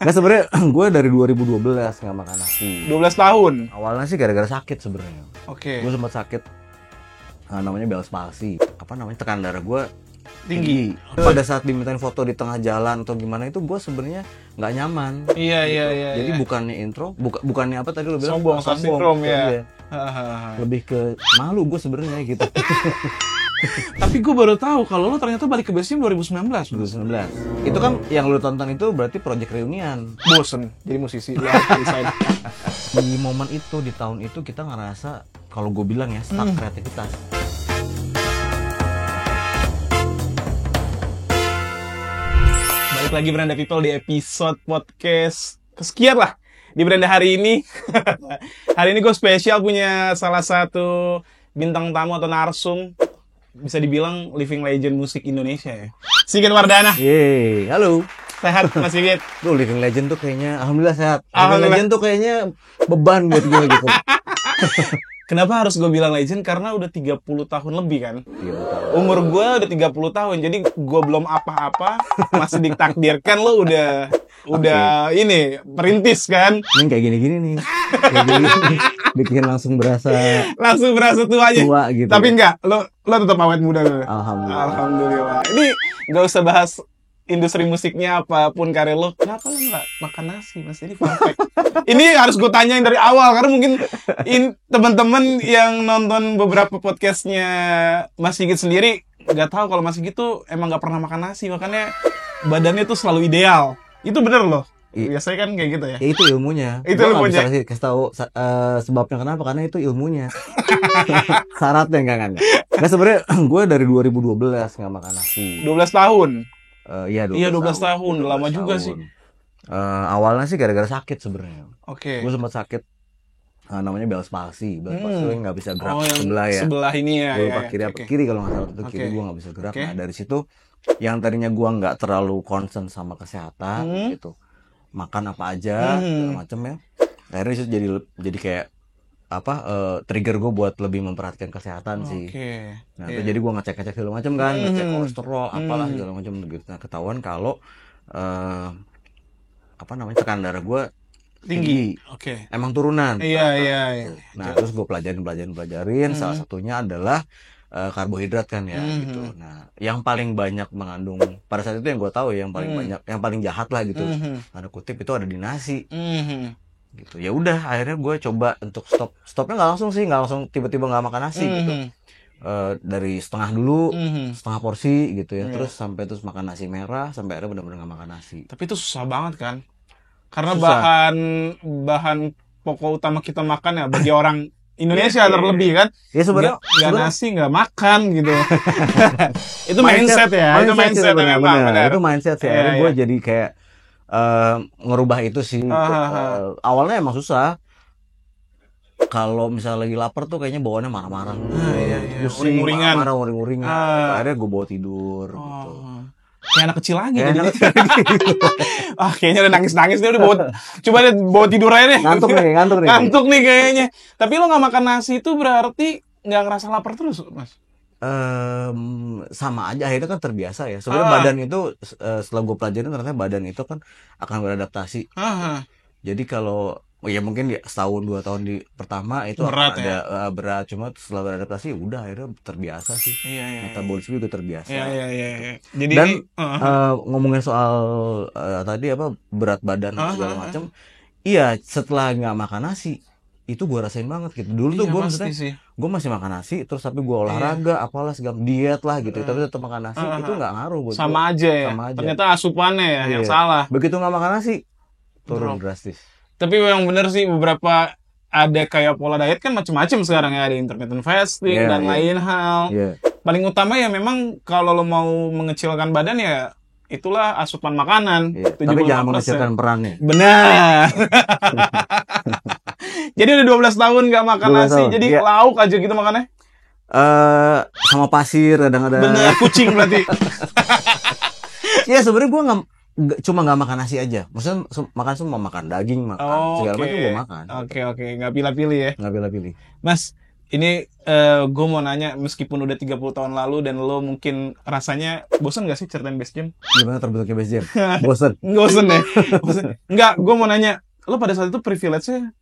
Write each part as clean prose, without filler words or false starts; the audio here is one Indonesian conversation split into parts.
Nggak, sebenarnya gue dari 2012 nggak makan nasi. 12 tahun. Awalnya sih gara-gara sakit sebenarnya. Oke. Gue sempat sakit, namanya Bell's palsy. Apa namanya, tekanan darah gue Tinggi. Pada saat dimintain foto di tengah jalan atau gimana itu gue sebenarnya nggak nyaman. Iya. Jadi bukannya intro, bukannya apa tadi lo bilang? Sombong, sindrom ya. Lebih ke malu gue sebenarnya gitu. Tapi gue baru tahu kalau lo ternyata balik ke base-nya 2019. 2019. Itu kan yang lo tonton itu berarti Project Reunion. Bosen jadi musisi. Di momen itu, di tahun itu kita ngerasa, kalau gue bilang ya, stuck kreativitas. Balik lagi Beranda People di episode podcast kesekian lah di Beranda hari ini. Hari ini gue spesial punya salah satu bintang tamu atau narsum, bisa dibilang living legend musik Indonesia ya. Sigit Wardana. Yeay, halo. Sehat Mas Sigit? Tuh, living legend tuh kayaknya, alhamdulillah sehat. Alhamdulillah. Living legend tuh kayaknya beban buat gue gitu. Kenapa harus gue bilang legend? Karena udah 30 tahun lebih kan. Iya, betul. Umur gue udah 30 tahun, jadi gue belum apa-apa, masih ditakdirkan lo udah ini perintis kan. Ini kayak gini-gini nih. Kayak gini, bikin langsung berasa tua aja. tua gitu. Tapi enggak, lo tetap awet muda lo. Alhamdulillah. Ini nggak usah bahas industri musiknya apapun karir lo. Kenapa lo nggak makan nasi, Mas? Ini fun fact. Ini harus gue tanyain dari awal karena mungkin teman-teman yang nonton beberapa podcastnya Mas Sigit sendiri nggak tahu kalau Mas Sigit tuh emang nggak pernah makan nasi, makanya badannya tuh selalu ideal. Itu bener loh. Biasanya kan kayak gitu ya. Ya itu ilmunya. Itu Gua ilmunya. nggak bisa kasih tahu sebabnya kenapa, karena itu ilmunya. Syaratnya enggak. Nah, sebenarnya gue dari 2012 nggak makan nasi. 12 tahun. Iya, 12 Iya, 12 tahun. Lama 12 juga tahun. sih. Awalnya sih gara-gara sakit sebenarnya. Oke. Gue sempat sakit, namanya Bell's palsy. Bell's palsy itu nggak bisa gerak yang sebelah ya. sebelah ini ya. Gue lupa kiri apa kiri kalau nggak salah itu kiri, Oke. gue nggak bisa gerak. Oke. Nah, dari situ yang tadinya gue nggak terlalu concern sama kesehatan gitu, makan apa aja segala macem ya, akhirnya itu jadi kayak apa, trigger gue buat lebih memperhatikan kesehatan sih. Nah itu jadi gue ngecek segala macam kan, ngecek kolesterol apalah segala macam gitu. Nah ketahuan kalau apa namanya, tekanan darah gue tinggi. Oke. Emang turunan. Iya. Nah terus gue pelajarin. Salah satunya adalah karbohidrat kan ya gitu. Nah yang paling banyak mengandung pada saat itu yang gue tahu ya, yang paling banyak, yang paling jahat lah gitu, tanda kutip, itu ada di nasi. Gitu. Ya udah akhirnya gue coba untuk stopnya nggak langsung tiba-tiba nggak makan nasi gitu. Dari setengah dulu, setengah porsi gitu ya, terus sampai terus makan nasi merah, sampai akhirnya benar-benar nggak makan nasi. Tapi itu susah banget kan? Karena Susah. bahan pokok utama kita makan ya bagi orang Indonesia terlebih kan. Ya sebenarnya Nggak nasi nggak makan gitu. Itu mindset ya. Itu mindset mindset benar. benar. Itu mindset sih. Akhirnya gue jadi kayak ngerubah itu sih. Awalnya emang susah. Kalau misalnya lagi lapar tuh kayaknya bawaannya marah-marah. Iya. Pusing, Uring-uringan. marah, uring-uringan. Akhirnya gue bawa tidur gitu. Kayak anak kecil lagi Kayak jadi. anak kecil gitu. Kayaknya udah nangis-nangis nih, coba deh bawa tidur aja deh. Ngantuk nih. Ngantuk nih kayaknya. Tapi lo nggak makan nasi itu berarti nggak ngerasa lapar terus, Mas? Sama aja, akhirnya kan terbiasa ya. Sebenarnya badan itu setelah gue pelajarin ternyata badan itu kan akan beradaptasi. Jadi kalau ya mungkin di setahun 2 tahun di pertama itu Berat ada berat, cuma setelah beradaptasi udah akhirnya terbiasa sih. Iya. Metabolisme juga terbiasa. Iya. Jadi Dan ini, ngomongin soal tadi apa, berat badan segala macam. Iya, setelah nggak makan nasi itu gue rasain banget gitu. Dulu tuh gue maksudnya gue masih makan nasi, terus tapi gue olahraga apalah segala diet lah gitu, tapi tetap makan nasi itu nggak ngaruh buat sama gue. aja ya. Ternyata asupannya ya yang salah. Begitu nggak makan nasi turun drastis. Tapi memang bener sih, beberapa ada kayak pola diet kan macam-macam sekarang ya, ada intermittent fasting dan lain hal. Paling utama ya memang kalau lo mau mengecilkan badan ya itulah asupan makanan. Tapi jangan mengecilkan perannya. Benar. Jadi udah 12 tahun nggak makan nasi, jadi lauk aja gitu makannya. Sama pasir kadang-kadang. Bener, kucing berarti. Iya sebenarnya gue cuma nggak makan nasi aja, maksudnya makan semua, makan daging, makan segala macam gue makan. Oke, nggak pilih-pilih ya. Nggak pilih-pilih. Mas, Ini gue mau nanya, meskipun udah 30 tahun lalu dan lo mungkin rasanya bosan gak sih ceritain Bass Jam? Gimana terbentuknya Bass Jam? Bosen. Bosan ya? Bosan. Enggak, gue mau nanya, lo pada saat itu privilege-nya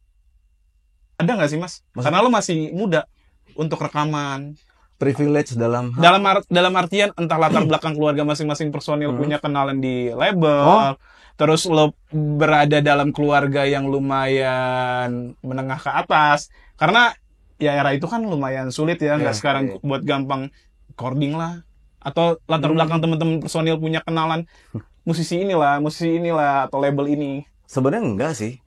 ada gak sih, Mas? Karena lo masih muda untuk rekaman. Privilege dalam Dalam artian entah latar belakang keluarga masing-masing personil punya kenalan di label. Terus lo berada dalam keluarga yang lumayan menengah ke atas. Karena ya era itu kan lumayan sulit ya, nggak sekarang buat gampang recording lah. Atau latar belakang teman-teman personil punya kenalan musisi inilah, atau label ini. Sebenarnya enggak sih.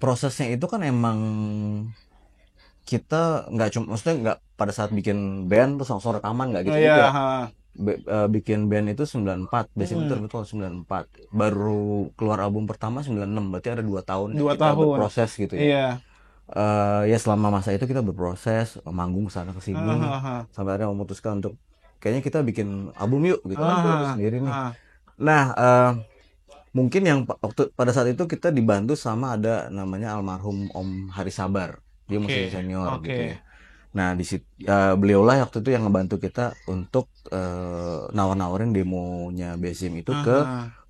Prosesnya itu kan emang kita nggak cuma, maksudnya nggak pada saat bikin band terus langsung rekaman, nggak gitu ya. Bikin band itu 94, biasanya itu betul 94. Baru keluar album pertama 96, berarti ada 2 tahun kita berproses gitu ya. Ya selama masa itu kita berproses, manggung sana ke sini, sampai akhirnya memutuskan untuk kayaknya kita bikin album yuk gitu kan, sendiri nih. Nah, mungkin yang pada saat itu kita dibantu sama ada namanya almarhum Om Hari Sabar, dia musisi senior gitu ya. Nah di situ beliaulah waktu itu yang ngebantu kita untuk nawar-nawarin demonya Bass Jam itu ke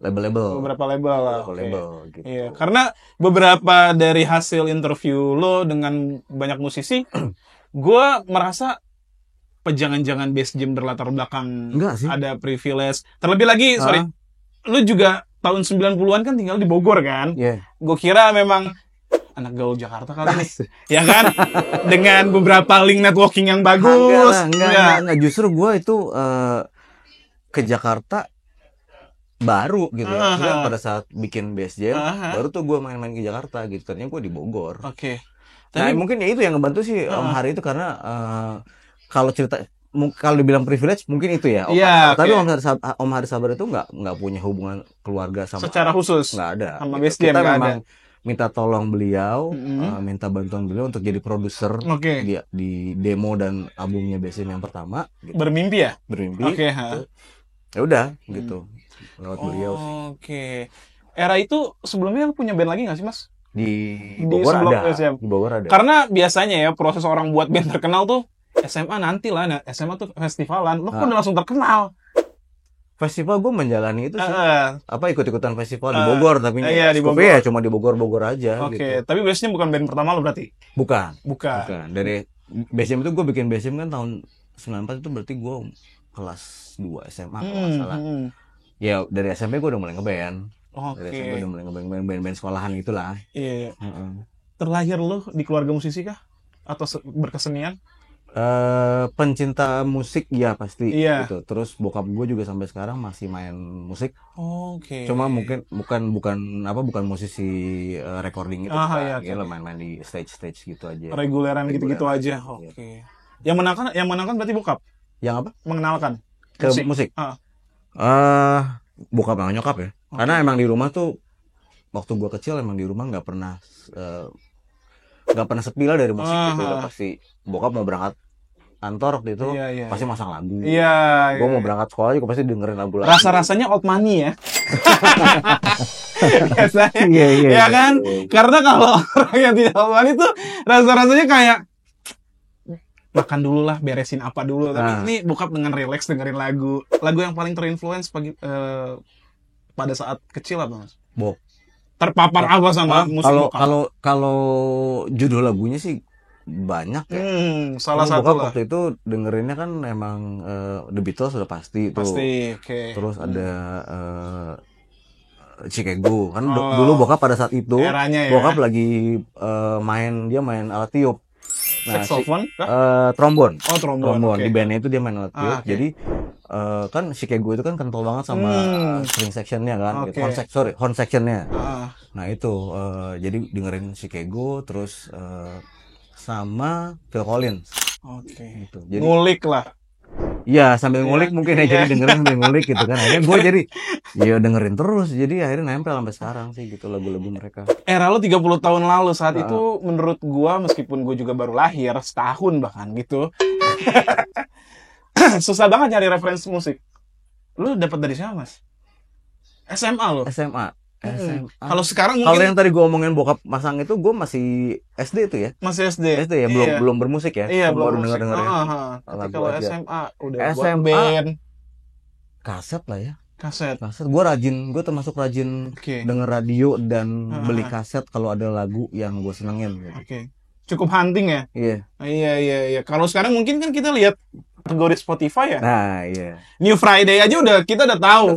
label-label, beberapa label lah. Gitu. Iya, karena beberapa dari hasil interview lo dengan banyak musisi, gue merasa pejangan-jangan Bass Jam berlatar belakang ada privilege. Terlebih lagi, lo juga tahun 90-an kan tinggal di Bogor kan? Gue kira memang anak gaul Jakarta kali nih, ya kan? Dengan beberapa link networking yang bagus. Enggak. Justru gue itu ke Jakarta baru gitu ya. Pada saat bikin Bass Jam, baru tuh gue main-main ke Jakarta gitu. Ternyata gue di Bogor. Nah mungkin ya itu yang ngebantu sih Om Hari itu, karena kalau dibilang privilege mungkin itu ya. Tapi Om Hari Sabar itu nggak punya hubungan keluarga sama secara khusus. Nggak ada. Sama Bass Jam kita memang minta tolong beliau, minta bantuan beliau untuk jadi produser di demo dan albumnya Bass Jam yang pertama. Gitu. Bermimpi ya? Bermimpi. Ya udah gitu. Lewat beliau sih. Era itu sebelumnya punya band lagi nggak sih, Mas? Di Bogor ada. Di Bogor ada. Karena biasanya ya proses orang buat band terkenal tuh SMA nanti lah. Nah, SMA tuh festivalan. Lo kan udah langsung terkenal. Festival gue menjalani itu sih. Ikut-ikutan festival di Bogor, tapi di Bogor ya cuma di Bogor aja. Gitu. Tapi biasanya bukan band pertama lo berarti? Bukan. Dari Bass Jam itu gue bikin Bass Jam kan tahun 94, itu berarti gue kelas 2 SMA kalau nggak salah. Ya dari SMP gue udah mulai ngeband. Dari SMP udah mulai ngeband band sekolahan itulah. Iya. Terlahir lo di keluarga musisi kah? Atau berkesenian? Pencinta musik ya pasti gitu. Terus bokap gue juga sampai sekarang masih main musik. Cuma mungkin bukan musisi recording gitu. Dia main-main di stage gitu aja. Reguleran gitu aja. Yang menangkan berarti bokap. Yang apa? Mengenalkan ke musik. Bokap sama nyokap ya. Karena emang di rumah tuh waktu gue kecil emang di rumah nggak pernah sepi lah dari musik gitu. Udah pasti bokap mau berangkat kantor waktu itu pasti masang lagu. Gue mau berangkat sekolah juga pasti dengerin lagu. Rasa-rasanya old money ya. Biasanya. Ya kan? Karena kalau orang yang tidak old money tuh rasa-rasanya kayak makan dulu lah, beresin apa dulu. Tapi ini bokap dengan relax dengerin lagu. Lagu yang paling terinfluence pada saat kecil apa, Mas? Terpapar apa sama musik bokap? Kalau judul lagunya sih banyak ya. Salah satu lah. Waktu itu dengerinnya kan emang The Beatles sudah pasti itu. Terus ada Chicago kan dulu bokap pada saat itu bokap lagi main alat tiup. Saxophone? Trombon. Trombon. Di bandnya itu dia main alat tiup. Jadi kan Chicago itu kan kental banget sama string sectionnya kan, gitu. Horn sectionnya. Nah itu jadi dengerin Chicago terus sama Phil Collins. Gitu. Jadi, ngulik lah. Iya sambil ngulik mungkin ya, jadi dengerin sambil ngulik gitu kan. Akhirnya gue jadi dengerin terus, jadi akhirnya nempel sampai sekarang sih gitu lagu-lagu mereka. Era lo 30 tahun lalu saat itu menurut gue, meskipun gue juga baru lahir setahun bahkan gitu. Susah banget nyari referensi musik. Lu dapat dari siapa, Mas? SMA lo? SMA. SMA. Kalau sekarang Kalau mungkin yang tadi gue omongin bokap masang itu, gue masih SD itu ya. masih SD. SD ya, belum bermusik ya. Iya, Gua baru belum musik. denger ya. Tapi Lagu kalau aja. SMA udah buat SMA band, kaset lah ya. kaset. Gue termasuk rajin Oke. denger radio dan beli kaset kalau ada lagu yang gue senengin gitu. Oke. Cukup hunting ya? Iya. Iya. Kalau sekarang mungkin kan kita lihat kategori Spotify ya. Nah, iya. New Friday aja kita udah tahu.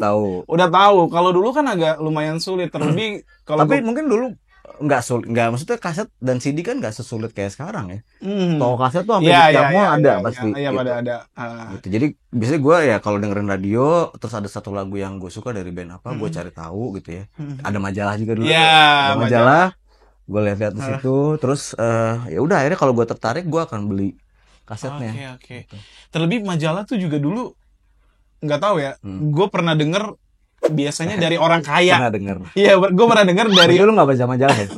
Udah tahu. Kalau dulu kan agak lumayan sulit, terlebih kalau Tapi mungkin dulu nggak maksudnya kaset dan CD kan nggak sesulit kayak sekarang ya. Toko kaset tuh sampai di tiap mall ada pasti. Iya, gitu. ada. Gitu. Jadi biasanya gue ya kalau dengerin radio terus ada satu lagu yang gue suka dari band apa, gue cari tahu gitu ya. Ada majalah juga dulu. Iya, ada majalah. Gue lihat di situ, terus ya udah akhirnya kalau gue tertarik gue akan beli kasetnya. Oke. Terlebih majalah tuh juga dulu nggak tahu ya. Gue pernah denger biasanya dari orang kaya. Pernah denger. Iya, gue pernah denger dari. Tapi lu nggak baca majalah ya?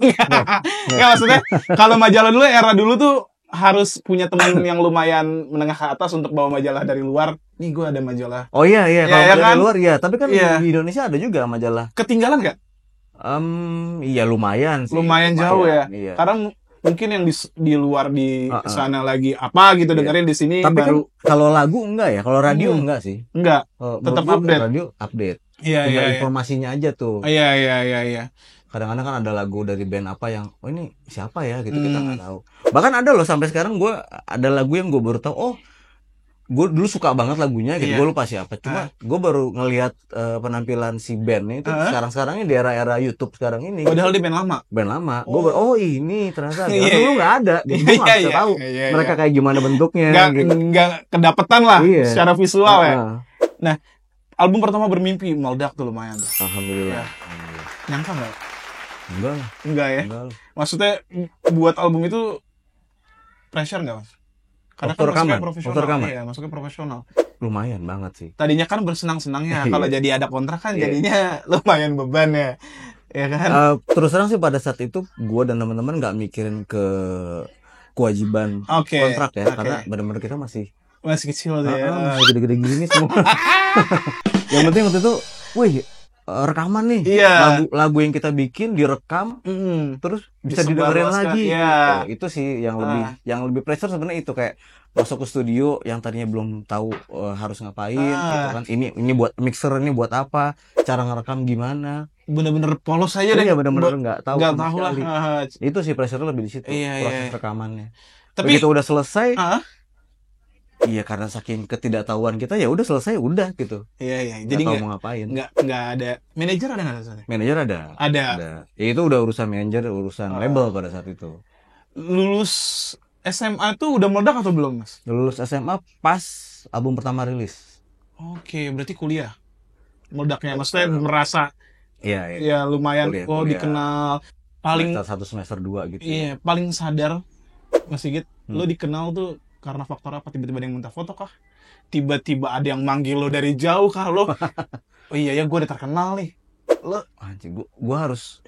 Nggak, maksudnya kalau majalah dulu era dulu tuh harus punya teman yang lumayan menengah ke atas untuk bawa majalah dari luar. Nih gue ada majalah. Oh iya, kalau ya dari kan? luar ya. Tapi kan Iya. di Indonesia ada juga majalah. Ketinggalan nggak? Iya lumayan sih. Lumayan jauh ya. Iya. Karena mungkin yang di luar di sana lagi apa gitu dengerin di sini Tapi baru kan kalau lagu enggak ya, kalau radio enggak sih. enggak. Kalau Tetap menurut gue update. Radio update. Iya. Tinggal informasinya aja tuh. Iya. Kadang-kadang kan ada lagu dari band apa yang ini siapa ya gitu kita nggak tahu. Bahkan ada loh sampai sekarang gue ada lagu yang gue baru tahu. Oh, gue dulu suka banget lagunya gitu. Iya. Gue lupa siapa. Cuma gue baru ngelihat penampilan si bandnya itu sekarang-sekarang ini di era-era YouTube sekarang ini. Padahal di band lama. Band lama. Gue baru ini ternyata. Iya. Dulu nggak ada. Gue nggak bisa tahu mereka kayak gimana bentuknya. Nggak kedapetan lah secara visual ya. Nah, album pertama Bermimpi meledak tuh lumayan tuh. Alhamdulillah. Nyangka nggak? Enggak lah. Enggak ya. Maksudnya buat album itu pressure nggak, Mas? Karena kan masuknya profesional. Iya, masuknya profesional. Lumayan banget sih. Tadinya kan bersenang-senangnya. Kalau jadi ada kontrak kan jadinya lumayan beban ya. Ya kan? Terus terang sih pada saat itu gue dan teman-teman nggak mikirin ke kewajiban kontrak ya, karena benar-benar kita masih kecil tuh ya. Masih gede-gede gini semua. Yang penting waktu itu, rekaman nih. Iya. Lagu yang kita bikin direkam, terus bisa didengerin lagi. Iya. Itu sih yang lebih pressure sebenarnya itu, kayak masuk ke studio yang tadinya belum tahu harus ngapain gitu kan. Ini buat mixer, ini buat apa, cara ngerekam gimana. Bener-bener polos aja deh. Iya, bener-bener nggak tahu lah. Itu sih pressure lebih di situ, proses Iya. rekamannya. Tapi begitu udah selesai, iya, karena saking ketidaktahuan kita ya udah selesai udah gitu. Iya. Jadi nggak mau ngapain. Nggak ada manajer, ada nggak sana? Manajer ada. Ya itu udah urusan manajer, urusan label pada saat itu. Lulus SMA tuh udah meledak atau belum, Mas? Lulus SMA pas album pertama rilis. Oke, berarti kuliah meledaknya. Maksudnya merasa Iya. Ya lumayan kuliah. dikenal paling semester 1 semester 2 gitu. Iya, paling sadar Mas Sigit, lo dikenal tuh karena faktor apa? Tiba-tiba ada yang minta foto kah? Tiba-tiba ada yang manggil lo dari jauh kah lo? Oh iya ya, gue udah terkenal nih. Lo anjing, gue harus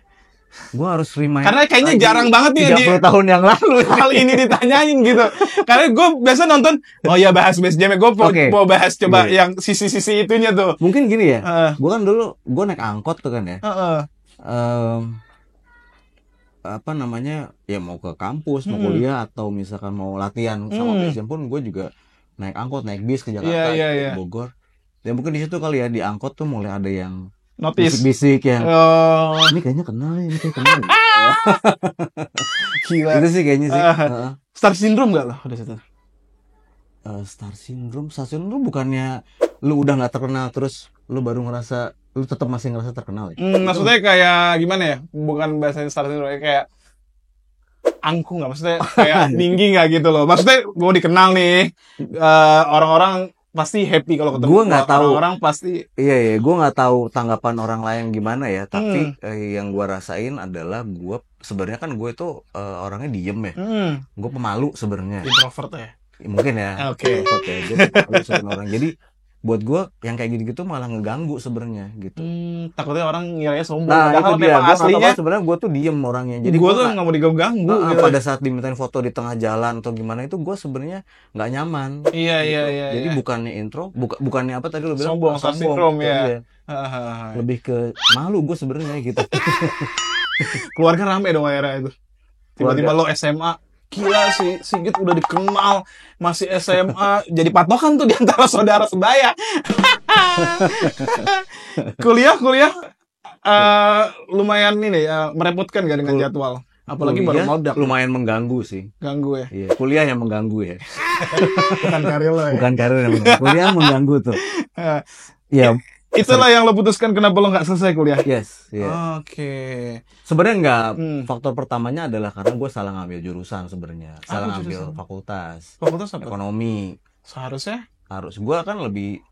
remind. Karena kayaknya jarang banget nih 30 tahun yang lalu hal ini ditanyain gitu. Karena gue biasa nonton, oh ya bahas Jam, gue mau bahas coba yang sisi-sisi itunya tuh. Mungkin gini ya, gue kan dulu gue naik angkot tuh kan ya. Apa namanya, ya mau ke kampus, mau kuliah, atau misalkan mau latihan sama passion pun gue juga naik angkot, naik bis ke Jakarta, ke Bogor. Ya mungkin di situ kali ya, di angkot tuh mulai ada yang notice bisik-bisik yang ini kayaknya kenal nih, ini kayak kenal. Gila. Itu sih kayaknya sih. Star syndrome gak lo udah situ? Star syndrome bukannya lu udah nggak terkenal terus lu baru ngerasa lu tetap masih ngerasa terkenal ya? Maksudnya kayak gimana ya? Bukan bahasanya star syndrome, kayak angkuh nggak? Maksudnya kayak tinggi nggak gitu loh? Maksudnya gue dikenal nih, orang-orang pasti happy kalau ketemu. Gue nggak tahu. Orang pasti. Iya. Gue nggak tahu tanggapan orang lain gimana ya. Tapi yang gue rasain adalah gue sebenarnya kan gue itu orangnya diem ya. Gue pemalu sebenarnya. Introvert ya? Mungkin ya. Oke. Gue pemalu sebenarnya orang. Jadi buat gue yang kayak gitu-gitu malah ngeganggu sebenarnya gitu. Takutnya orang ngiranya sombong. Nah itu Padahal dia, memang gue nggak tahu aslinya sebenarnya gue tuh diem orangnya. Jadi gue gue tuh nggak mau diganggu gitu. pada saat dimintain foto di tengah jalan atau gimana itu gue sebenarnya nggak nyaman. Iya, gitu. iya, iya. Jadi bukannya intro, bukannya apa tadi lo bilang sombong, sindrom ya. Iya. Lebih ke malu gue sebenarnya gitu. Keluarga rame dong akhirnya itu. Tiba-tiba lo SMA, gila sih Sigit udah dikenal masih SMA, jadi patokan tuh di antara saudara sebaya. kuliah lumayan ini merepotkan gak dengan jadwal, apalagi baru meledak. Lumayan mengganggu sih. Ganggu ya. Iya, kuliah yang mengganggu ya. Bukan karir lo ya. Bukan karir yang mengganggu. Kuliah mengganggu tuh. Iya. Itulah yang lo putuskan kenapa lo nggak selesai kuliah. Yes. Yeah. Oke. Sebenarnya nggak. Faktor pertamanya adalah karena gue salah ngambil jurusan sebenarnya. Salah ngambil fakultas. Fakultas apa? Ekonomi. Seharusnya? Harus. Gue kan lebih.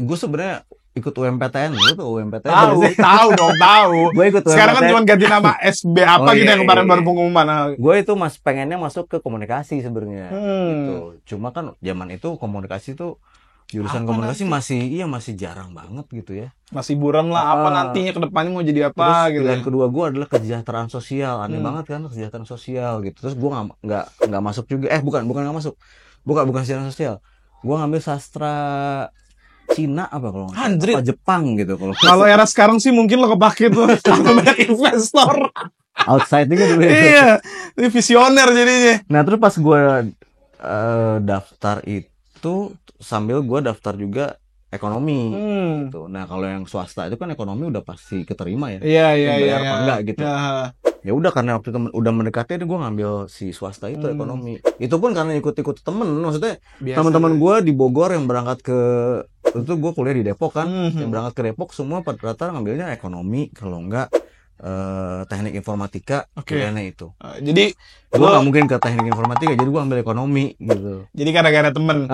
Gue sebenarnya ikut UMPTN. Lu tuh UMPTN. Tahu dong. Gue ikut UMPTN. Sekarang kan cuma ganti nama SB apa gitu yang kemarin baru pengumuman. Gue itu pengennya masuk ke komunikasi sebenarnya. Gitu. Cuma kan zaman itu komunikasi tuh. Jurusan apa komunikasi nanti? masih jarang banget gitu ya. Masih buram lah apa nantinya ke depannya mau jadi apa. Terus gitu. Pilihan kedua gue adalah kesejahteraan sosial. Aneh banget kan kesejahteraan sosial gitu. Terus gue nggak masuk juga. Bukan nggak masuk. Bukan kesejahteraan sosial. Gue ngambil sastra Cina apa kalau nggak salah. Apa Jepang gitu kalau era sekarang sih mungkin lo kepake tuh karena banyak investor. Outside juga dulu. Iya, ini visioner jadinya. Nah terus pas gue daftar itu sambil gue daftar juga ekonomi gitu. Nah kalau yang swasta itu kan ekonomi udah pasti keterima ya. Iya. Apa enggak gitu. Ya udah karena waktu itu udah mendekati gue ngambil si swasta itu ekonomi. Itu pun karena ikut-ikut temen. Maksudnya teman-teman gue di Bogor yang berangkat ke itu gue kuliah di Depok kan. Yang berangkat ke Depok semua rata-rata ngambilnya ekonomi kalau enggak teknik informatika. Pilihannya itu. Jadi gue nggak mungkin ke teknik informatika, jadi gue ambil ekonomi gitu. Jadi gara-gara temen.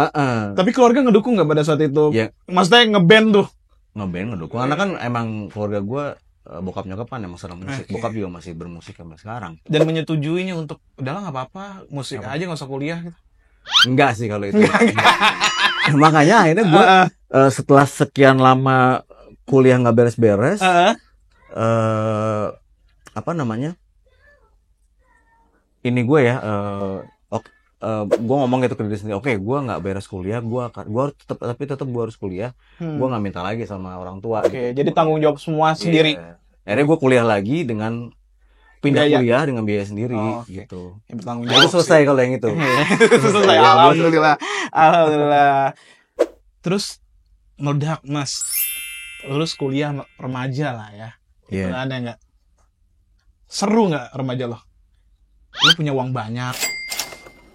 Tapi keluarga ngedukung nggak pada saat itu? Ya. Maksudnya ngeband tuh? Ngedukung. Karena kan emang keluarga gue bokap nyokap kan emang senang musik. Bokap juga masih bermusik sampai sekarang. Dan menyetujuinya untuk udahlah nggak apa-apa, musik aja nggak usah kuliah gitu. Enggak sih kalau itu. Makanya akhirnya gue setelah sekian lama kuliah nggak beres-beres. Apa namanya? Ini gue ya, gue ngomong gitu ke diri sendiri. Oke, gue nggak beres kuliah, gue tetap gue harus kuliah. Gue nggak minta lagi sama orang tua. Oke, jadi tanggung jawab semua sendiri. Akhirnya gue kuliah lagi dengan pindah kuliah dengan biaya sendiri, gitu. Itu selesai kalau yang itu. Selesai, alhamdulillah. Terus meledak mas, lulus kuliah remaja lah ya. Ada nggak? Seru nggak remaja lo? Lo punya uang banyak,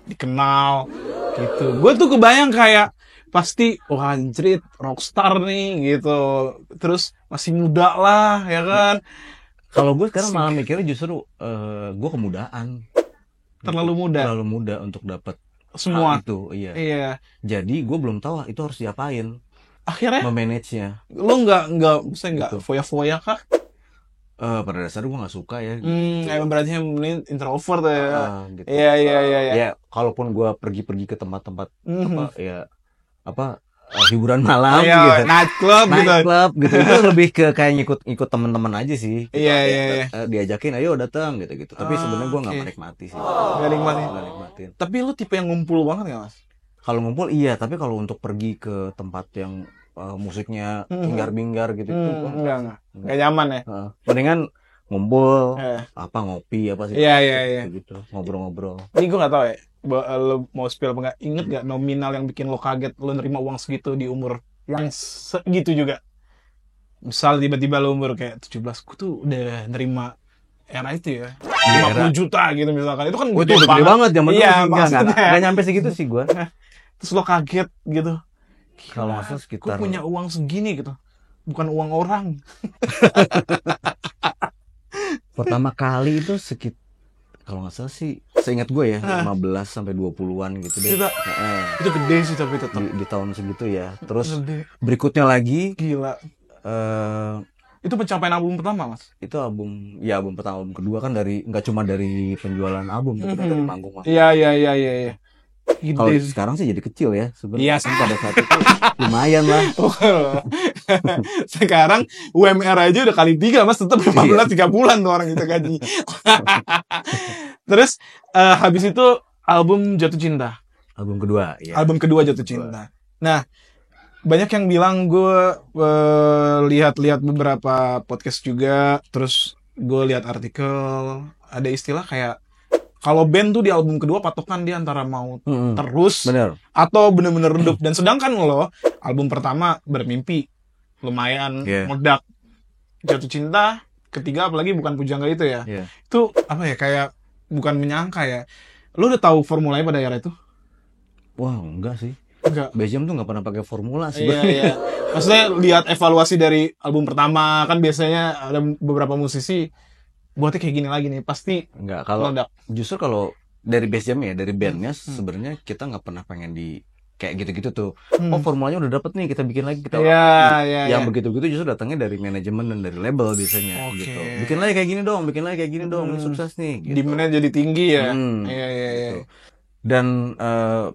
dikenal, gitu. Gue tuh kebayang kayak pasti, wah anjrit, rockstar nih, gitu. Terus masih muda lah, ya kan? Kalau gue sekarang malah mikirnya justru gue kemudaan. Terlalu muda. Terlalu muda untuk dapat semua itu, iya. Jadi gue belum tahu itu harus diapain. Akhirnya? Memanage-nya. Lo nggak gitu. Foya-foya kah? Pada dasarnya gue nggak suka ya. Gitu. Emang berarti introvert ya. Gitu. Iya. Ya, kalaupun gue pergi ke tempat-tempat hiburan malam gitu. Nightclub gitu. Itu lebih ke kayak ikut teman-teman aja sih. Iya. Diajakin ayo datang gitu. Tapi sebenarnya gue nggak menikmati sih. Nggak nikmatin. Tapi lu tipe yang ngumpul banget nggak mas? Kalau ngumpul iya, tapi kalau untuk pergi ke tempat yang musiknya binggar-binggar gitu itu enggak nyaman ya. Mendingan ngumpul ngopi apa sih? Iya. Gitu, ngobrol-ngobrol. Ini gue nggak tahu ya, lo mau spill apa nggak? Ingat nggak nominal yang bikin lo kaget, lo nerima uang segitu di umur yang segitu juga? Misal tiba-tiba lo umur kayak 17, gue tuh udah nerima era itu ya, 50 juta gitu misalkan. Itu kan gede banget zaman dulu. Iya, nggak nyampe segitu sih gue. Terus lo kaget gitu. Kalau masuk sekitar. Gue punya uang segini gitu, bukan uang orang. Pertama kali itu kalau nggak salah sih, seingat gue ya 15 sampai 20-an gitu deh. Itu gede sih tapi tetap di tahun segitu ya. Terus berikutnya lagi. Gila. Itu pencapaian album pertama mas? Itu album pertama, album kedua kan nggak cuma dari penjualan album, tapi dari manggung. Iya. Kalau sekarang sih jadi kecil ya sebenarnya. Iya, Pada saat itu lumayan lah. Sekarang UMR aja udah kali 3 Mas, tetap 15 3 bulan tuh orang itu gaji. Terus habis itu album Jatuh Cinta. Album kedua, ya. Album kedua Jatuh Cinta. Nah, banyak yang bilang, gue lihat-lihat beberapa podcast juga, terus gue lihat artikel, ada istilah kayak kalau band tuh di album kedua patokan dia antara mau terus Bener. atau bener-bener redup. Dan sedangkan lo album pertama Bermimpi lumayan meledak, Jatuh Cinta ketiga apalagi Bukan Pujangga itu ya, itu apa ya, kayak bukan menyangka ya. Lo udah tahu formulanya pada era itu? Wah, enggak sih. Enggak. Bass Jam tuh nggak pernah pakai formula sih. Iya. Maksudnya lihat evaluasi dari album pertama, kan biasanya ada beberapa musisi buatnya kayak gini lagi nih, pasti enggak. Kalau meledak. Justru kalau dari Bass Jam ya, dari bandnya sebenarnya kita nggak pernah pengen di kayak gitu-gitu tuh. Oh, formulanya udah dapet nih, kita bikin lagi, kita yang begitu-begitu justru datangnya dari manajemen dan dari label biasanya gitu. Bikin lagi kayak gini dong, ini sukses nih gitu. Demand-nya jadi tinggi ya. Iya. Gitu. Dan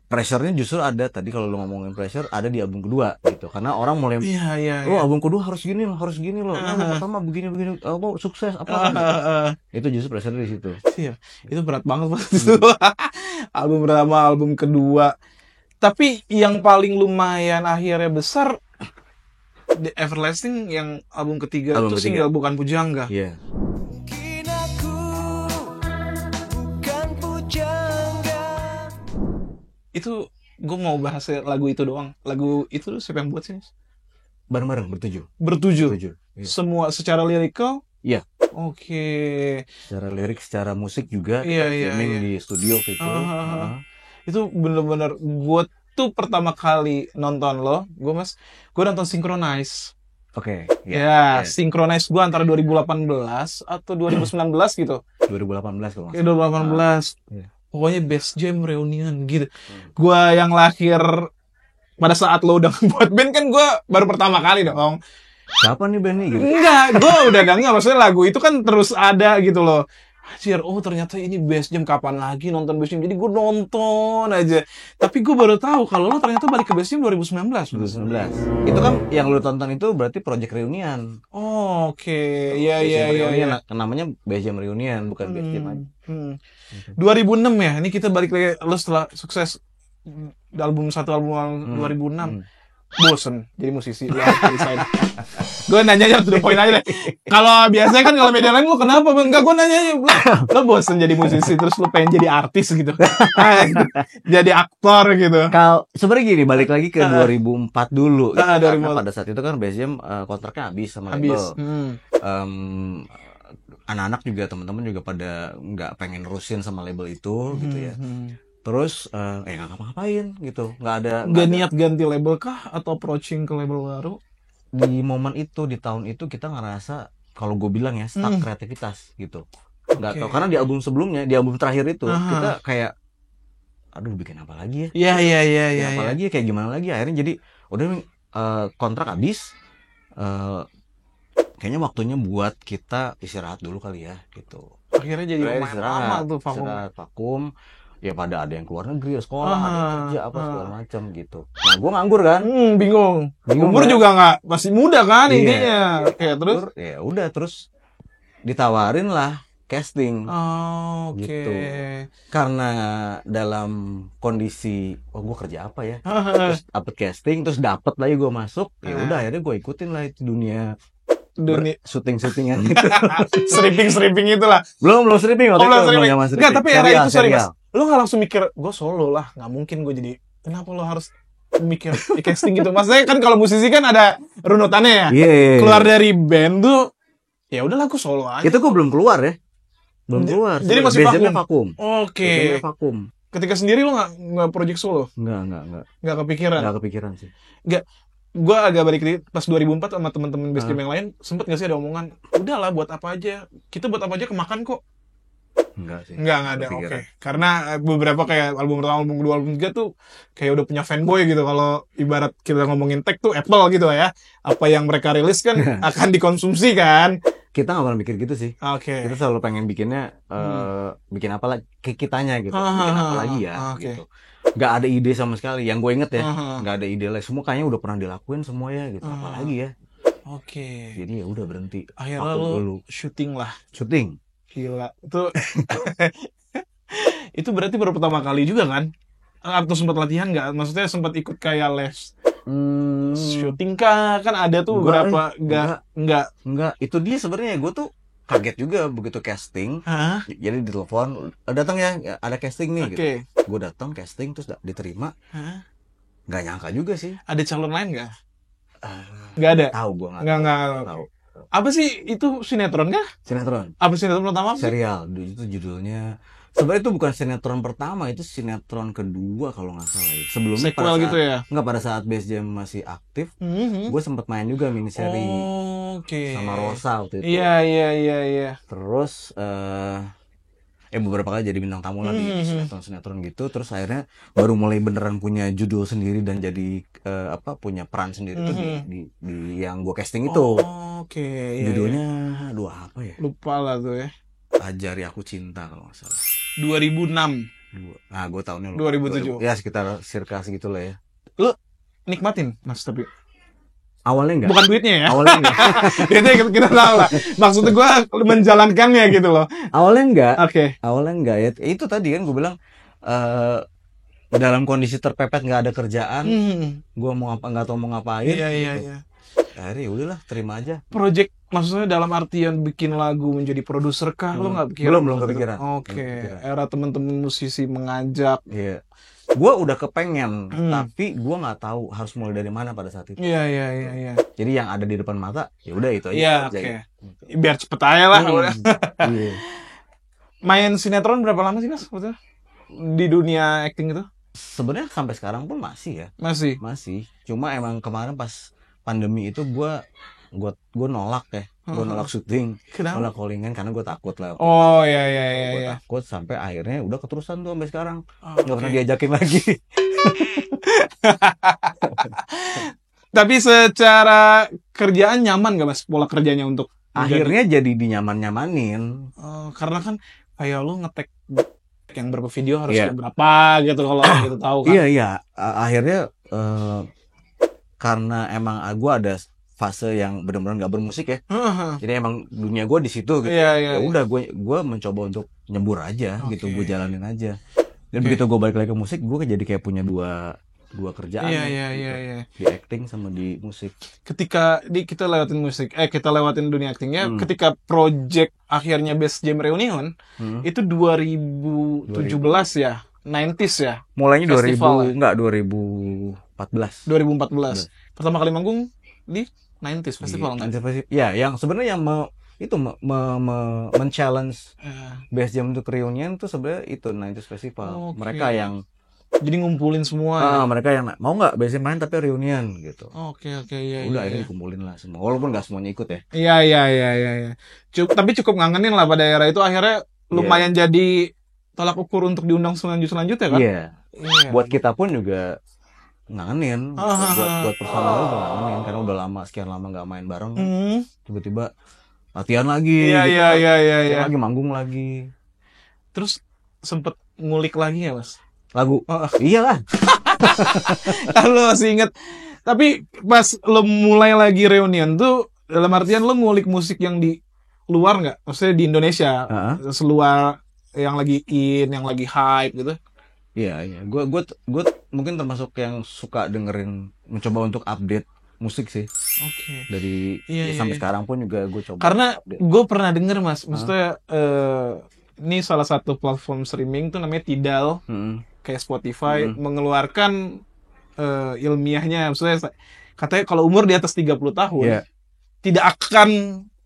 pressure-nya justru ada tadi, kalau lo ngomongin pressure ada di album kedua gitu, karena orang mulai album kedua harus gini loh, album pertama begini sukses apa itu justru pressure di situ. Iya, itu berat banget itu. Album pertama, album kedua, tapi yang paling lumayan akhirnya besar The Everlasting, yang album ketiga itu single Bukan Pujangga. Iya. Itu gue mau bahas lagu itu doang. Lagu itu siapa yang buat sih? Bareng-bareng bertujuh. Iya. Semua secara lirikal? Iya. Oke. Secara lirik, secara musik juga. Iya. Di studio gitu. Itu bener-bener gue tuh pertama kali nonton lo, gue nonton Synchronize. Oke. Synchronize gue antara 2018 atau 2019 gitu. 2018 kalau nggak salah. 2018. Pokoknya Bass Jam Reunion gitu. Gua yang lahir pada saat lo udah buat band kan, gue baru pertama kali dong. Siapa nih band nih gitu? Enggak, gue udah enggak. Maksudnya lagu itu kan terus ada gitu loh. Anjir, ternyata ini Bass Jam, kapan lagi nonton Bass Jam. Jadi gue nonton aja. Tapi gue baru tahu kalau lo ternyata balik ke Bass Jam 2019. 2019. Itu kan yang lo tonton itu berarti Project Reunion. Oke. Iya. Namanya Bass Jam Reunion, bukan Bass Jam aja. 2006 ya. Ini kita balik lagi, lo setelah sukses album 2006. Bosen jadi musisi. Gue nanya to the point aja deh. Kalau biasanya kan kalau media lain, lo kenapa? Enggak, gue nanya lo bosen jadi musisi terus lo pengen jadi artis gitu. Jadi aktor gitu. Kalau sebenarnya gini, balik lagi ke 2004 dulu. Karena pada saat itu kan Bass Jam kontraknya habis sama label. Anak-anak juga, teman-teman juga pada nggak pengen nerusin sama label itu gitu ya. Terus nggak ngapa-ngapain gitu, nggak niat ganti label kah atau approaching ke label baru? Di momen itu, di tahun itu kita ngerasa, kalau gue bilang ya, stuck kreativitas gitu. Nggak tahu, karena di album sebelumnya, di album terakhir itu kita kayak, aduh bikin apa lagi ya? Iya. Apa lagi ya, kayak gimana lagi? Akhirnya jadi udah kontrak habis, kayaknya waktunya buat kita istirahat dulu kali ya gitu. Akhirnya jadi lama tuh vakum. Ya pada ada yang keluar negeri, sekolah, ada yang kerja apa segala macam gitu. Nah, gue nganggur kan? Bingung. Umur juga nggak, masih muda kan intinya. Kayak terus? Ya udah, terus ditawarin lah casting. Gitu. Karena dalam kondisi, gue kerja apa ya? Terus dapet casting, terus dapet lagi gue masuk. Ya udah, akhirnya gue ikutin lah itu dunia syuting-syutingan gitu. Stripping itulah. Belum stripping waktu itu. Enggak, tapi era itu sorry Mas. Lo gak langsung mikir, gue solo lah, gak mungkin gue jadi, kenapa lo harus mikir casting gitu? Maksudnya kan kalau musisi kan ada runutannya ya. Keluar dari band tuh, ya udah aku solo aja. Itu gue belum keluar ya. Jadi masih vakum. Oke. Vakum. Ketika sendiri lo gak project solo? Enggak. Gak kepikiran? Gak kepikiran sih. Enggak. Gue agak balik lagi pas 2004 sama teman-teman Bass Jam yang lain, sempet gak sih ada omongan, udahlah buat apa aja, kita buat apa aja kemakan kok. Enggak sih. Enggak ada. Oke. Karena beberapa kayak album pertama, album kedua, album ketiga tuh kayak udah punya fanboy gitu. Kalau ibarat kita ngomongin tech tuh Apple gitu ya. Apa yang mereka rilis kan akan dikonsumsi kan. Kita nggak pernah mikir gitu sih. Oke. Kita selalu pengen bikinnya bikin apa lagi ke kitanya gitu. Bikin apa lagi ya gitu. nggak ada ide sama sekali. Yang gue inget ya, Aha. nggak ada ide lah. Semua kayaknya udah pernah dilakuin semua ya gitu. Apalagi ya. Oke. Jadi ya udah berhenti. Akhirnya Vakum lo dulu. syuting lah. Syuting. Gila. Itu berarti baru pertama kali juga kan? Atau sempat latihan nggak? Maksudnya sempat ikut kayak les syuting kah? Kan ada tuh beberapa nggak. Itu dia sebenarnya gue tuh kaget juga begitu casting. Hah? Jadi ditelepon, datang ya ada casting nih. Oke. Gitu. Gue datang casting terus diterima. Hah? Nggak nyangka juga sih. Ada calon lain nggak? Nggak ada. Tahu gue Nggak. tahu. Apa sih itu sinetron kah? Sinetron. Apa sinetron pertama? Serial. Itu judulnya. Sebenarnya itu bukan sinetron pertama, itu sinetron kedua kalau nggak salah. Sebelumnya Sequel pada saat, gitu ya? Nggak, pada saat Base Jam masih aktif, gue sempat main juga miniseri Oke. sama Rosa waktu itu. Iya. Terus beberapa kali jadi bintang tamu lah di sinetron gitu. Terus akhirnya baru mulai beneran punya judul sendiri dan jadi punya peran sendiri tuh di yang gue casting itu. Oke. Judulnya aduh apa ya? Lupa lah tuh ya. Ajari Aku Cinta kalau nggak salah. 2006. Nah, gue tahunnya 2007. Ya sekitar circa segitulah ya. Lu nikmatin Mas tapi Awalnya enggak. bukan duitnya ya. Awalnya enggak. Itu kita tahu lah. Maksudnya gue menjalankannya gitu loh. Awalnya enggak. Oke. Awalnya enggak ya. Itu tadi kan gue bilang dalam kondisi terpepet nggak ada kerjaan, gue mau nggak tahu mau ngapain. Iya. Akhirnya udahlah terima aja. Project maksudnya dalam artian bikin lagu menjadi produser kah? Lo nggak pikiran? Belum kepikiran. Oke. Era teman-teman musisi mengajak. Iya. Gue udah kepengen, tapi gue nggak tahu harus mulai dari mana pada saat itu. Iya. Jadi yang ada di depan mata, ya udah itu aja. Iya, oke. Biar cepet aja lah. Iya. Main sinetron berapa lama sih Mas? Maksudnya di dunia acting itu? Sebenarnya sampai sekarang pun masih ya. Masih. Cuma emang kemarin pas pandemi itu gue nolak ya. Gue nolak syuting. Kenapa? Nolak callingan karena gue takut lah. Oh iya. Gue takut sampai akhirnya udah keterusan tuh sampai sekarang. Oh, Nggak pernah diajakin lagi. Tapi secara kerjaan nyaman gak Mas? Pola kerjanya untuk Akhirnya jadi dinyaman-nyamanin. karena kan kayak lu ngetek yang berapa video harus Iya. berapa gitu kalau gitu tahu kan. Iya. Akhirnya karena emang gue ada fase yang benar-benar nggak bermusik ya. Jadi emang dunia gue di situ gitu. Iya. Ya udah gue mencoba untuk nyembur aja gitu, gue jalanin aja. Dan Oke. begitu gue balik lagi ke musik, gue jadi kayak punya dua kerjaan. Iya. Di acting sama di musik. Ketika kita lewatin musik, kita lewatin dunia actingnya, ketika project akhirnya Best Jam Reunion, itu 2017 ya, 90s ya. Mulainya Festival, 2014. 2014. Pertama kali manggung di 90s Festival kan? Ya, yang sebenarnya yang men-challenge Best Jam untuk reunion tuh sebenarnya itu 90s Festival. Oke. Mereka yang Jadi ngumpulin semua. mereka yang mau nggak Best Jam main tapi reunion gitu. Oke, iya. Udah akhirnya dikumpulin lah semua. Walaupun nggak semuanya ikut ya. Iya. Tapi cukup ngangenin lah pada era itu akhirnya lumayan jadi tolak ukur untuk diundang selanjutnya kan? Iya. Buat kita pun juga ngangenin. Buat personal juga ngangenin karena udah sekian lama nggak main bareng. Tiba-tiba latihan lagi. Iya. Lagi manggung lagi. Terus sempet ngulik lagi ya Mas? Lagu. Iyalah. Lo masih inget. Tapi pas lo mulai lagi reunion tuh dalam artian lo ngulik musik yang di luar nggak? Maksudnya di Indonesia, seluar yang lagi in, yang lagi hype gitu. Iya. Gue mungkin termasuk yang suka mencoba untuk update musik sih. Oke. Dari sampai sekarang pun juga gue coba. Karena gue pernah denger Mas, maksudnya ini salah satu platform streaming tuh namanya Tidal, kayak Spotify, mengeluarkan ilmiahnya, maksudnya katanya kalau umur di atas 30 tahun tidak akan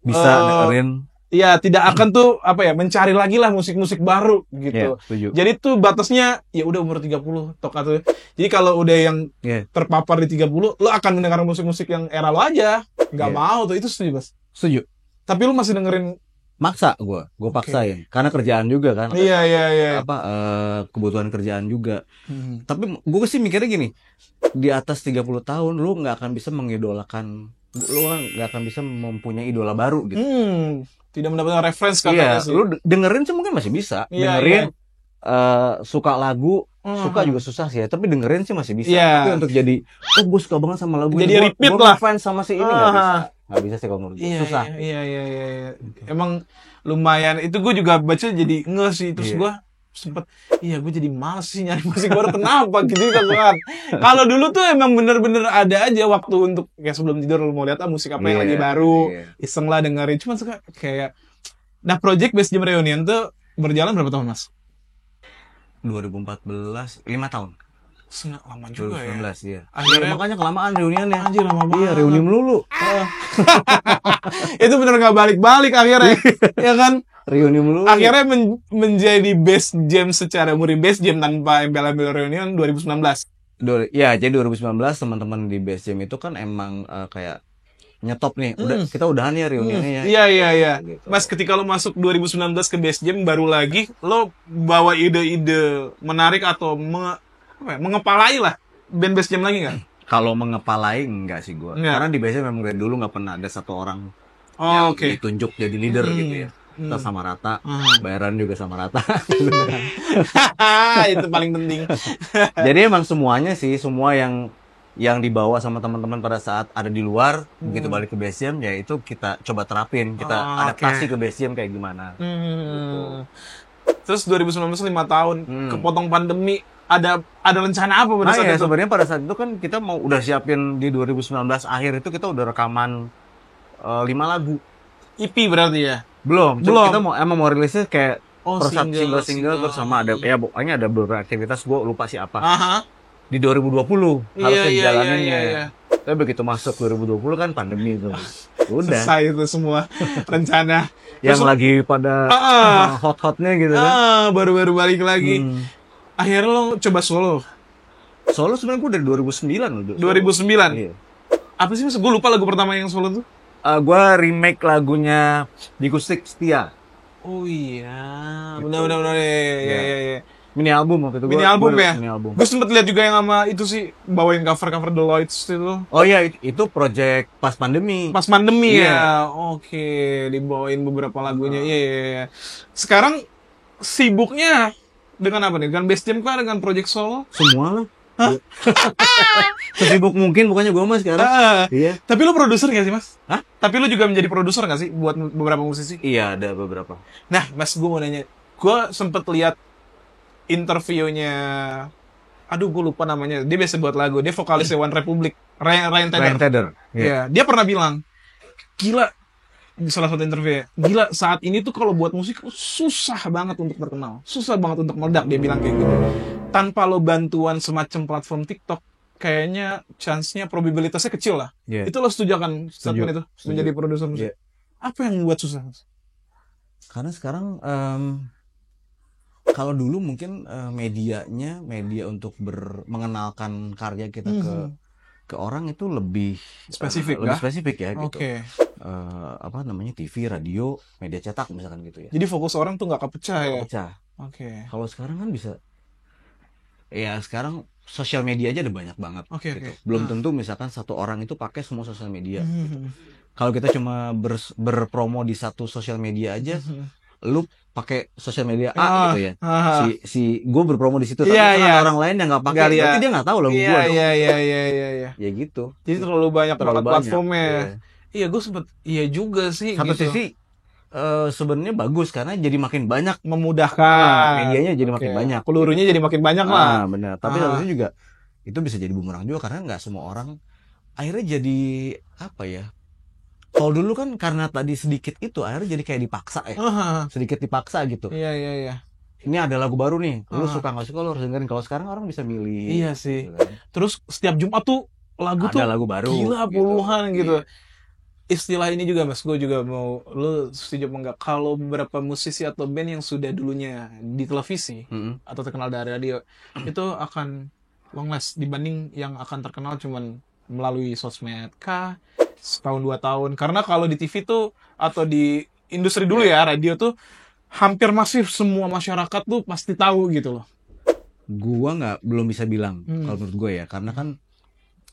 bisa dengerin. Iya, tidak akan tuh mencari lagi lah musik-musik baru gitu. Jadi tuh batasnya ya udah umur 30 tok atau. Jadi kalau udah yang terpapar di 30, lo akan mendengar musik-musik yang era lo aja. Enggak mau tuh, itu setuju, Mas. Setuju. Tapi lu masih dengerin maksa gue paksain karena kerjaan juga kan. Iya. Kebutuhan kerjaan juga. Tapi gue sih mikirnya gini, di atas 30 tahun lu nggak akan bisa mengidolakan, lu nggak akan bisa mempunyai idola baru gitu. Tidak mendapatkan reference katanya sih. Lu dengerin sih mungkin masih bisa. Dengerin suka lagu, suka juga susah sih ya, tapi dengerin sih masih bisa. Iya. Tapi untuk jadi, gue suka banget sama lagu Jadi ini, repeat gue lah. fans sama si ini nggak bisa. Nggak bisa sih kalau menurut gue, Iya, susah. iya. Emang lumayan. Itu gue juga baca jadi nge sih. Terus gue sempet, gue jadi males sih nyari musik baru. Kenapa gitu kan? Kalau dulu tuh emang bener-bener ada aja waktu untuk kayak sebelum tidur lu mau lihat musik apa yang lagi baru, iseng lah dengerin. Cuman suka kayak, nah project Bass Jam Reunion tuh berjalan berapa tahun mas? 2014, 5 tahun. Sangat lama juga 2019, ya. iya. Akhirnya makanya kelamaan reuniannya. Anjir lama banget. Iya, reuni melulu. Itu bener gak balik-balik akhirnya. Ya kan? Reuni melulu. Akhirnya menjadi Bass Jam secara murni Bass Jam tanpa embel-embel reunion 2019. Ya, jadi 2019 teman-teman di Bass Jam itu kan emang kayak nyetop nih. Kita udahan ya reuniannya ya. Iya. Gitu. Mas, ketika lo masuk 2019 ke Bass Jam baru lagi lo bawa ide-ide menarik atau mengepalai lah band Bass Jam lagi nggak? Kalau mengepalai enggak sih gua. Karena di Bass Jam memang dari dulu nggak pernah ada satu orang yang ditunjuk jadi leader gitu ya. Kita sama rata, bayaran juga sama rata. Itu paling penting. Jadi emang semuanya sih, semua yang dibawa sama teman-teman pada saat ada di luar, begitu balik ke Bass Jam, ya itu kita coba terapin, kita adaptasi ke Bass Jam kayak gimana. Gitu. Terus 2019 5 tahun, kepotong pandemi, ada rencana apa pada saat itu? Sebenarnya pada saat itu kan kita mau udah siapin di 2019 akhir itu kita udah rekaman 5 lagu. EP berarti ya? Belum. Kita mau rilisnya kayak single terus sama ada pokoknya ada beberapa aktivitas, gue lupa sih apa. Di 2020 harusnya dijalaninnya. Iya. Tapi begitu masuk 2020 kan pandemi itu. Udah. Selesai itu semua rencana. Yang lagi pada hot-hotnya gitu kan. Baru-baru balik lagi. Akhirnya lo coba solo. Solo sebenarnya gue dari 2009 loh. 2009? Iya. Apa sih mas? Gue lupa lagu pertama yang solo tuh. Gue remake lagunya Dikustik Setia. Oh iya. Benar. Iya. Mini album waktu itu. Mini album ya? Mini album. Gue sempet lihat juga yang sama itu sih, bawain cover Deloitte itu. Oh iya, itu project pas pandemi. Pas pandemi ya? Oke, dibawain beberapa lagunya. Iya. Sekarang sibuknya dengan apa nih? Dengan Bass Jam kah? Dengan project solo? Semua lah. Sesibuk mungkin pokoknya gue mas sekarang. Iya. Tapi lu produser gak sih mas? Hah? Tapi lu juga menjadi produser gak sih buat beberapa musisi? Iya, ada beberapa. Nah mas, gue mau nanya. Gue sempet lihat interviewnya, aduh gue lupa namanya, dia biasa buat lagu, dia vokalisnya One Republic, Ryan Tedder. Iya. Dia pernah bilang, gila, di salah satu interview ya, gila saat ini tuh kalau buat musik susah banget untuk terkenal, susah banget untuk meledak, dia bilang kayak gitu. Tanpa lo bantuan semacam platform TikTok, kayaknya chance-nya, probabilitasnya kecil lah. Itu lo setuju kan statement itu? Menjadi produser musik? Apa yang membuat susah? Karena sekarang kalau dulu mungkin media untuk mengenalkan karya kita ke orang itu lebih spesifik ya gitu. Apa namanya, TV, radio, media cetak misalkan gitu ya. Jadi fokus orang tuh nggak kepecah ya? Kepecah. Kalau sekarang kan bisa, ya sekarang sosial media aja ada banyak banget. Gitu. Belum tentu misalkan satu orang itu pakai semua sosial media. Gitu. Kalau kita cuma berpromo di satu sosial media aja, lu pakai sosial media gitu ya. Si gue berpromo di situ, tapi orang lain yang nggak pakai, berarti dia nggak tahu lagu gue dong. Iya. Ya gitu. Jadi terlalu banyak platformnya. Iya, gue sempet. Iya juga sih. Satu sisi sebenarnya bagus karena jadi makin banyak, memudahkan. Medianya jadi makin banyak. Pelurunya jadi makin banyak lah. Benar. Tapi satu sisi juga itu bisa jadi bumerang juga karena nggak semua orang akhirnya jadi apa ya? Kalau dulu kan karena tadi sedikit itu akhirnya jadi kayak dipaksa ya. Sedikit dipaksa gitu. Iya. Ini ada lagu baru nih. Lu suka nggak suka lu harus dengerin. Kalau sekarang orang bisa milih. Iya sih. Gitu kan. Terus setiap Jumat tuh ada lagu baru. Gila puluhan gitu. Istilah ini juga mas, gue juga mau, lu setuju apa enggak? Kalau beberapa musisi atau band yang sudah dulunya di televisi atau terkenal dari radio, itu akan long last dibanding yang akan terkenal cuman melalui sosmed kah, setahun 2 tahun. Karena kalau di TV tuh atau di industri dulu ya, radio tuh hampir masif semua masyarakat tuh pasti tahu gitu loh. Gua belum bisa bilang kalau menurut gue ya, karena kan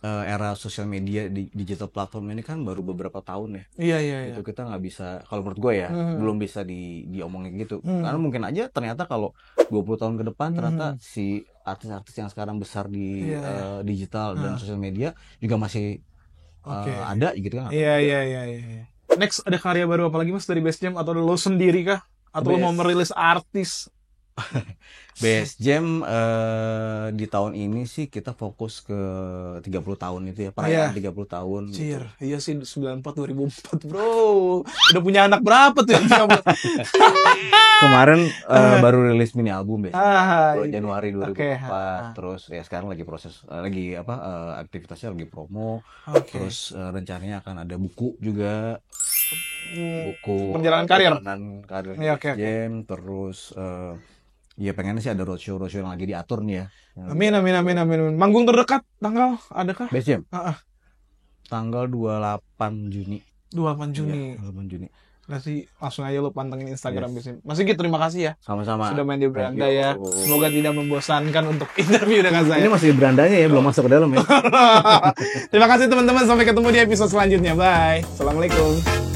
era sosial media di digital platform ini kan baru beberapa tahun ya. Iya, iya, iya. Itu kita nggak bisa, kalau menurut gue ya, belum bisa diomongin gitu. Karena mungkin aja ternyata kalau 20 tahun ke depan ternyata si artis-artis yang sekarang besar di Iya, digital dan sosial media juga masih Oke. ada gitu kan. Iya, iya, iya, iya. Next ada karya baru apa lagi Mas dari Best Jam atau lo sendiri kah? Atau lo mau merilis artis? Best Jam di tahun ini sih kita fokus ke 30 tahun itu ya, perayaan 30 tahun gitu. Cier, iya sih 94 2004 bro. Udah punya anak berapa tuh yang Kemarin baru rilis mini album Best Januari 2004. Oke. Terus ya sekarang lagi proses lagi apa aktivitasnya lagi promo. Oke. Terus rencananya akan ada buku juga. Buku Perjalanan karir. Iya, Best Jam. Terus ya pengennya sih ada roadshow yang lagi diatur nih ya. Amin, amin, amin, amin. Manggung terdekat tanggal adakah? Best Jam. Tanggal 28 Juni. 28 Juni. Iya, 28 Juni. Nanti langsung aja lo pantengin Instagram Best Jam. Mas Sigit terima kasih ya. Sama-sama. Sudah main di beranda ya. Semoga tidak membosankan untuk interview dengan saya. Ini masih di berandanya ya, belum masuk ke dalam ya. Terima kasih teman-teman. Sampai ketemu di episode selanjutnya. Bye. Assalamualaikum.